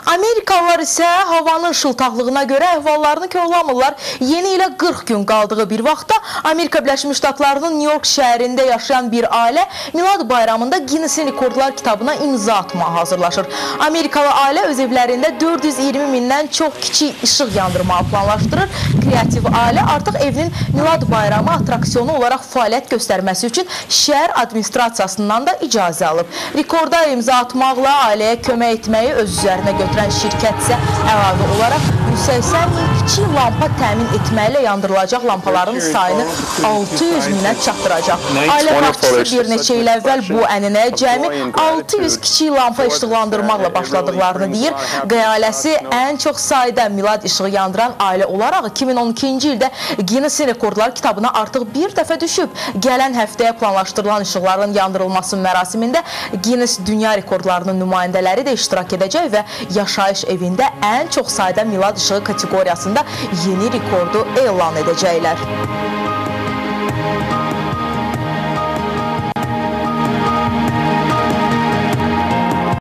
Amerikalılar isə havanın şıltaqlığına görə əhvallarını korlamırlar. Yeni ilə 40 gün qaldığı bir vaxtda Amerika Birləşmiş Ştatlarının New York şəhərində yaşayan bir ailə Milad bayramında Guinness Rekordlar kitabına imza atmağa hazırlaşır. Amerikalı ailə öz evlərində 420 mindən çox kiçik işıq yandırmağı planlaşdırır. Kreativ ailə artıq evinin Milad bayramı atraksiyonu olaraq fəaliyyət göstərməsi üçün şəhər administrasiyasından da icazə alıb. Rekorda imza atmaqla ailəyə kömək etməyi öz üzərinə götürən şirkət isə əlavə olaraq 180 min kiçik lampa təmin etməklə yandırılacaq lampaların sayını 600 minə çatdıracaq. Ailə başçısı bir neçə il əvvəl bu ənənəyə cəmi 600 kiçik lampa işıqlandırmaqla başladıqlarını deyir. Qaya ailəsi ən çox sayda milad işığı yandıran ailə olaraq 2012-ci ildə Guinness Rekordlar kitabına artıq bir dəfə düşüb. Gələn həftəyə planlaşdırılan işıqların yandırılması mərasimində Guinness Dünya Rekordlarının nümayəndələri də iştirak edəcək və yaşayış evində ən çox sayda milad işığı kateqoriyasında yeni rekordu elan edəcəklər.